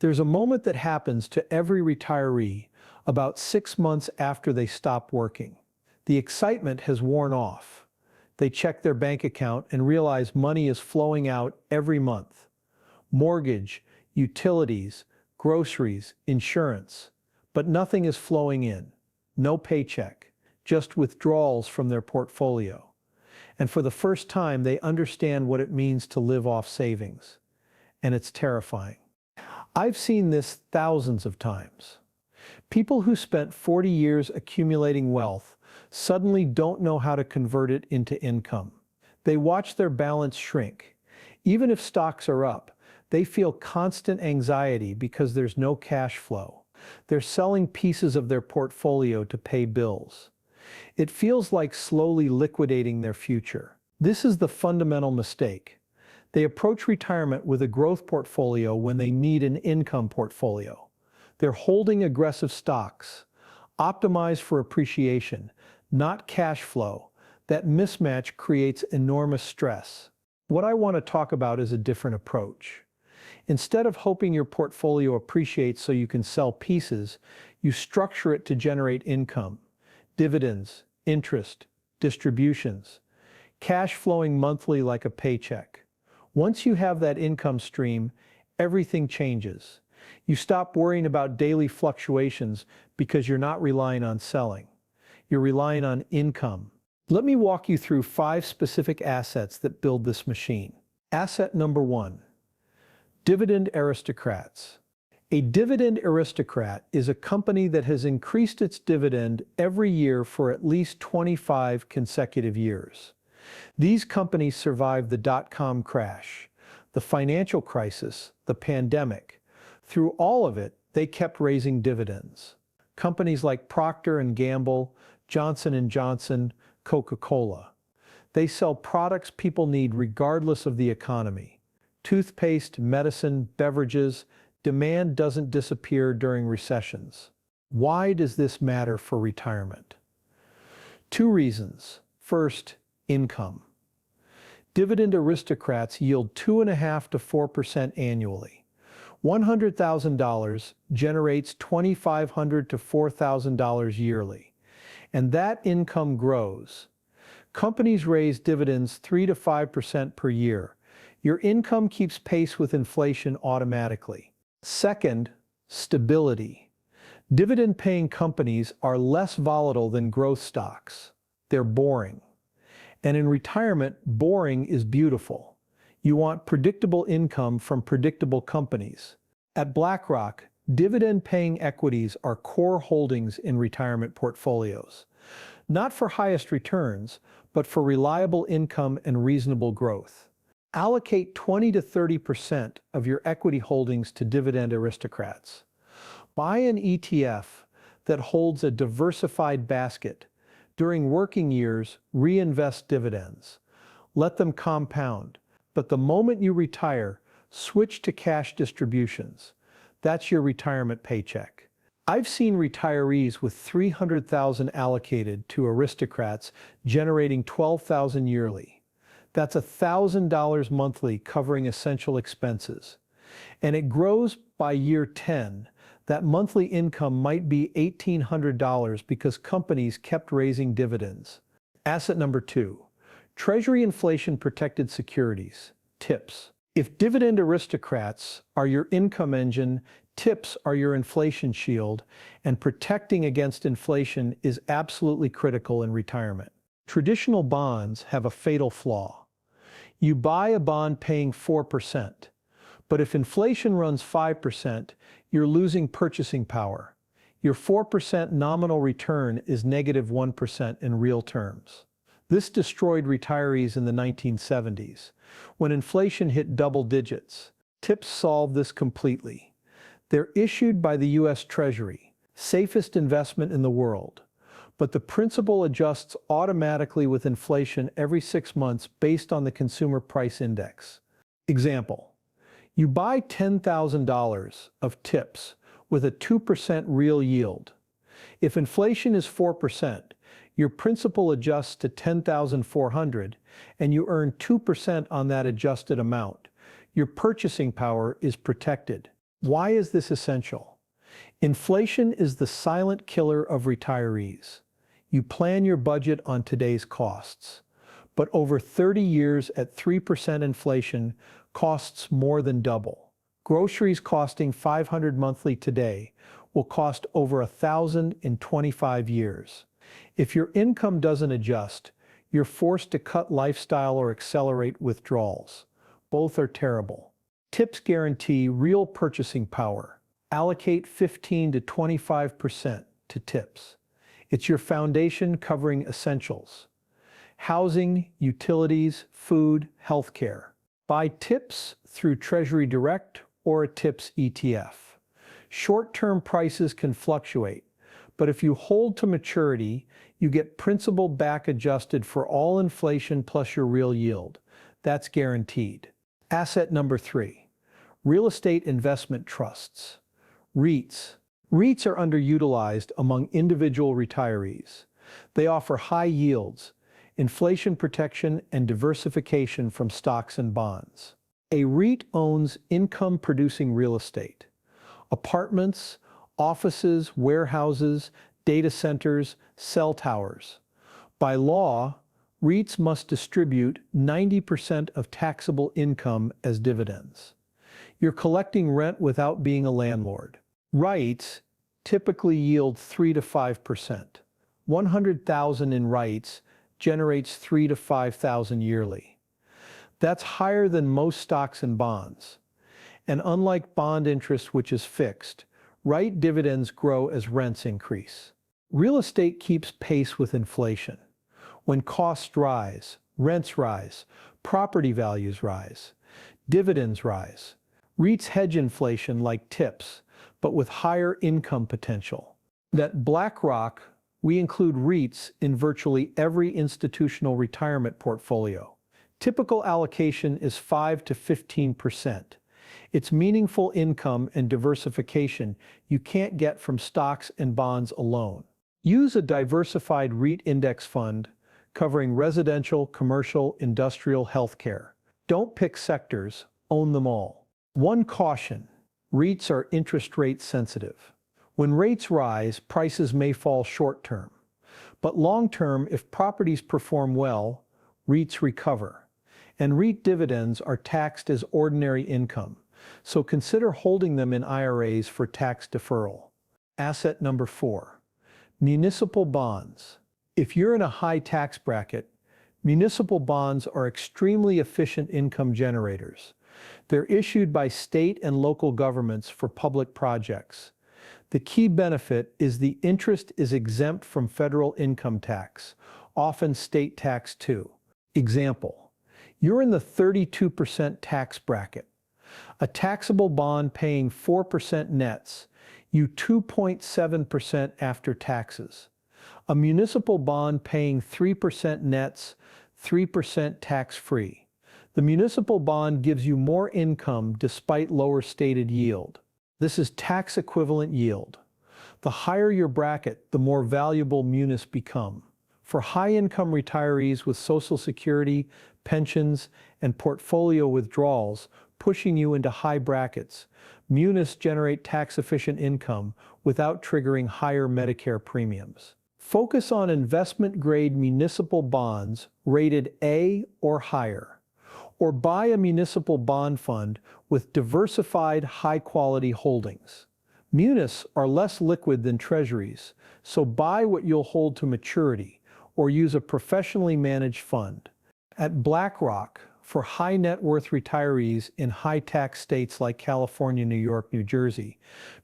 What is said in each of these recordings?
There's a moment that happens to every retiree about 6 months after they stop working. The excitement has worn off. They check their bank account and realize money is flowing out every month. Mortgage, utilities, groceries, insurance. But nothing is flowing in. No paycheck, just withdrawals from their portfolio. And for the first time, they understand what it means to live off savings. And it's terrifying. I've seen this thousands of times. People who spent 40 years accumulating wealth suddenly don't know how to convert it into income. They watch their balance shrink. Even if stocks are up, they feel constant anxiety because there's no cash flow. They're selling pieces of their portfolio to pay bills. It feels like slowly liquidating their future. This is the fundamental mistake. They approach retirement with a growth portfolio when they need an income portfolio. They're holding aggressive stocks, optimized for appreciation, not cash flow. That mismatch creates enormous stress. What I want to talk about is a different approach. Instead of hoping your portfolio appreciates so you can sell pieces, you structure it to generate income, dividends, interest, distributions, cash flowing monthly like a paycheck. Once you have that income stream, everything changes. You stop worrying about daily fluctuations because you're not relying on selling. You're relying on income. Let me walk you through 5 specific assets that build this machine. Asset number 1. Dividend aristocrats. A dividend aristocrat is a company that has increased its dividend every year for at least 25 consecutive years. These companies survived the dot-com crash, the financial crisis, the pandemic. Through all of it, they kept raising dividends. Companies like Procter & Gamble, Johnson & Johnson, Coca-Cola. They sell products people need regardless of the economy. Toothpaste, medicine, beverages, demand doesn't disappear during recessions. Why does this matter for retirement? 2 reasons. First, income. Dividend aristocrats yield 2.5% to 4% annually. $100,000 generates $2,500 to $4,000 yearly. And that income grows. Companies raise dividends 3 to 5% per year. Your income keeps pace with inflation automatically. Second, stability. Dividend-paying companies are less volatile than growth stocks. They're boring. And in retirement, boring is beautiful. You want predictable income from predictable companies. At BlackRock, dividend-paying equities are core holdings in retirement portfolios. Not for highest returns, but for reliable income and reasonable growth. Allocate 20 to 30% of your equity holdings to dividend aristocrats. Buy an ETF that holds a diversified basket. During working years, reinvest dividends. Let them compound. But the moment you retire, switch to cash distributions. That's your retirement paycheck. I've seen retirees with $300,000 allocated to aristocrats generating $12,000 yearly. That's $1,000 monthly covering essential expenses. And it grows by year 10. That monthly income might be $1,800 because companies kept raising dividends. Asset number 2. Treasury inflation-protected securities, TIPS. If dividend aristocrats are your income engine, TIPS are your inflation shield, and protecting against inflation is absolutely critical in retirement. Traditional bonds have a fatal flaw. You buy a bond paying 4%, but if inflation runs 5%, you're losing purchasing power. Your 4% nominal return is negative 1% in real terms. This destroyed retirees in the 1970s, when inflation hit double digits. TIPS solve this completely. They're issued by the U.S. Treasury, safest investment in the world. But the principal adjusts automatically with inflation every 6 months based on the Consumer Price Index. Example, you buy $10,000 of TIPS with a 2% real yield. If inflation is 4%, your principal adjusts to $10,400 and you earn 2% on that adjusted amount. Your purchasing power is protected. Why is this essential? Inflation is the silent killer of retirees. You plan your budget on today's costs, but over 30 years at 3% inflation, costs more than double. Groceries costing $500 monthly today will cost over $1,000 in 25 years. If your income doesn't adjust, you're forced to cut lifestyle or accelerate withdrawals. Both are terrible. Tips guarantee real purchasing power. Allocate 15 to 25% to tips. It's your foundation covering essentials: housing, utilities, food, healthcare. Buy tips through Treasury Direct or a tips ETF. Short-term prices can fluctuate, but if you hold to maturity, you get principal back adjusted for all inflation plus your real yield. That's guaranteed. Asset number 3, real estate investment trusts. REITs. REITs are underutilized among individual retirees. They offer high yields, inflation protection, and diversification from stocks and bonds. A REIT owns income-producing real estate: apartments, offices, warehouses, data centers, cell towers. By law, REITs must distribute 90% of taxable income as dividends. You're collecting rent without being a landlord. REITs typically yield 3 to 5%. 100,000 in REITs generates 3 to 5,000 yearly. That's higher than most stocks and bonds. And unlike bond interest, which is fixed, REIT dividends grow as rents increase. Real estate keeps pace with inflation. When costs rise, rents rise, property values rise, dividends rise. REITs hedge inflation like tips, but with higher income potential. At BlackRock, we include REITs in virtually every institutional retirement portfolio. Typical allocation is 5 to 15%. It's meaningful income and diversification you can't get from stocks and bonds alone. Use a diversified REIT index fund covering residential, commercial, industrial, healthcare. Don't pick sectors, own them all. One caution: REITs are interest rate sensitive. When rates rise, prices may fall short term. But long term, if properties perform well, REITs recover. And REIT dividends are taxed as ordinary income, so consider holding them in IRAs for tax deferral. Asset number 4, municipal bonds. If you're in a high tax bracket, municipal bonds are extremely efficient income generators. They're issued by state and local governments for public projects. The key benefit is the interest is exempt from federal income tax, often state tax too. Example: you're in the 32% tax bracket. A taxable bond paying 4% nets you 2.7% after taxes. A municipal bond paying 3% nets 3% tax-free. The municipal bond gives you more income despite lower stated yield. This is tax equivalent yield. The higher your bracket, the more valuable munis become. For high-income retirees with Social Security, pensions, and portfolio withdrawals pushing you into high brackets, munis generate tax-efficient income without triggering higher Medicare premiums. Focus on investment-grade municipal bonds rated A or higher, or buy a municipal bond fund with diversified, high-quality holdings. Munis are less liquid than treasuries, so buy what you'll hold to maturity, or use a professionally managed fund. At BlackRock, for high net worth retirees in high tax states like California, New York, New Jersey,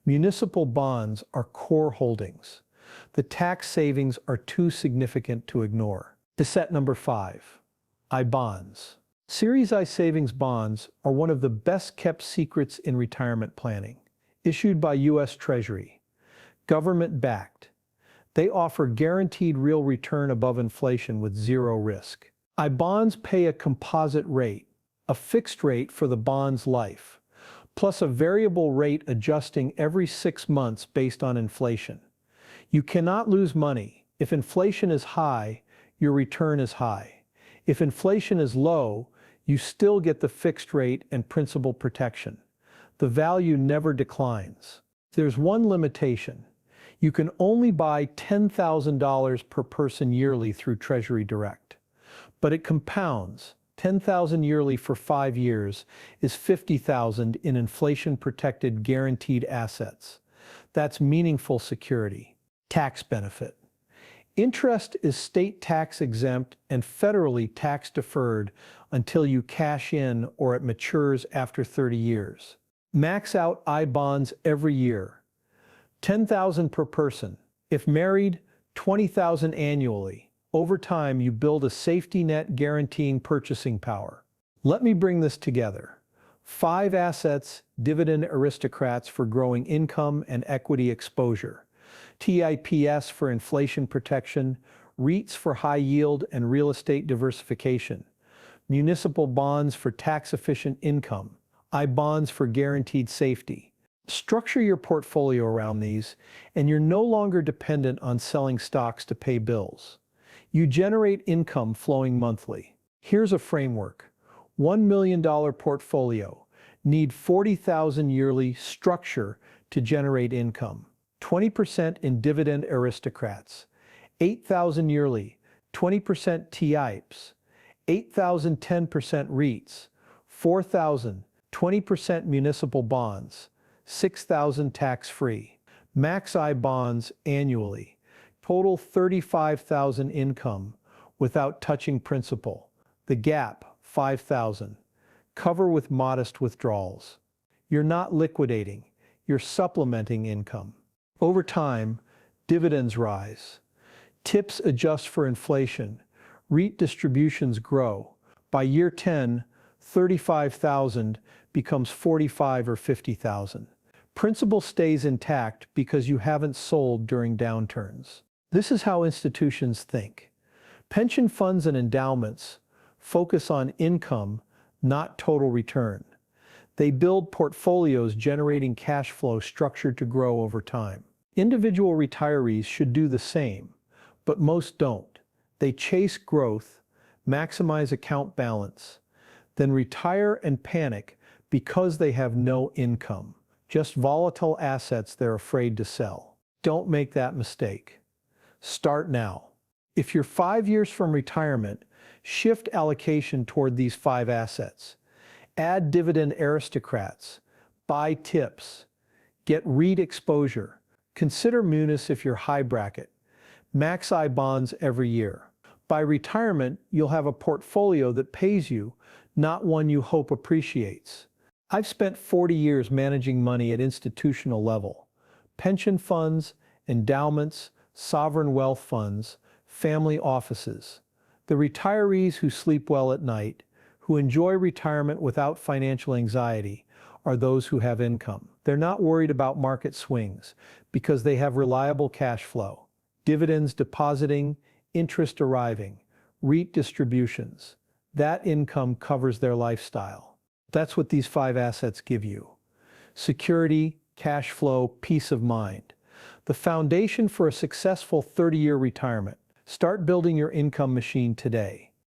municipal bonds are core holdings. The tax savings are too significant to ignore. Asset number 5, I-bonds. Series I savings bonds are one of the best kept secrets in retirement planning. Issued by U.S. Treasury, government-backed. They offer guaranteed real return above inflation with zero risk. I-bonds pay a composite rate, a fixed rate for the bond's life, plus a variable rate adjusting every 6 months based on inflation. You cannot lose money. If inflation is high, your return is high. If inflation is low, you still get the fixed rate and principal protection. The value never declines. There's one limitation. You can only buy $10,000 per person yearly through Treasury Direct. But it compounds. $10,000 yearly for 5 years is $50,000 in inflation-protected guaranteed assets. That's meaningful security. Tax benefit. Interest is state tax exempt and federally tax deferred until you cash in or it matures after 30 years. Max out I bonds every year. $10,000 per person. If married, $20,000 annually. Over time, you build a safety net guaranteeing purchasing power. Let me bring this together. 5 assets, dividend aristocrats for growing income and equity exposure. TIPS for inflation protection, REITs for high yield and real estate diversification, municipal bonds for tax-efficient income, I bonds for guaranteed safety. Structure your portfolio around these, and you're no longer dependent on selling stocks to pay bills. You generate income flowing monthly. Here's a framework. $1 million portfolio. Need $40,000 yearly structure to generate income. 20% in dividend aristocrats. $8,000 yearly. 20% TIPS. $8,000 10% REITs. $4,000 20% municipal bonds. $6,000 tax-free. Max I bonds annually. Total $35,000 income without touching principal. The gap, $5,000. Cover with modest withdrawals. You're not liquidating, you're supplementing income. Over time, dividends rise. Tips adjust for inflation. REIT distributions grow. By year 10, $35,000 becomes $45,000 or $50,000. Principal stays intact because you haven't sold during downturns. This is how institutions think. Pension funds and endowments focus on income, not total return. They build portfolios generating cash flow structured to grow over time. Individual retirees should do the same, but most don't. They chase growth, maximize account balance, then retire and panic because they have no income. Just volatile assets they're afraid to sell. Don't make that mistake. Start now. If you're 5 years from retirement, shift allocation toward these 5 assets. Add dividend aristocrats. Buy tips. Get REIT exposure. Consider munis if you're high bracket. Max I bonds every year. By retirement, you'll have a portfolio that pays you, not one you hope appreciates. I've spent 40 years managing money at institutional level. Pension funds, endowments, sovereign wealth funds, family offices. The retirees who sleep well at night, who enjoy retirement without financial anxiety, are those who have income. They're not worried about market swings because they have reliable cash flow. Dividends depositing, interest arriving, REIT distributions. That income covers their lifestyle. That's what these 5 assets give you. Security, cash flow, peace of mind. The foundation for a successful 30-year retirement. Start building your income machine today.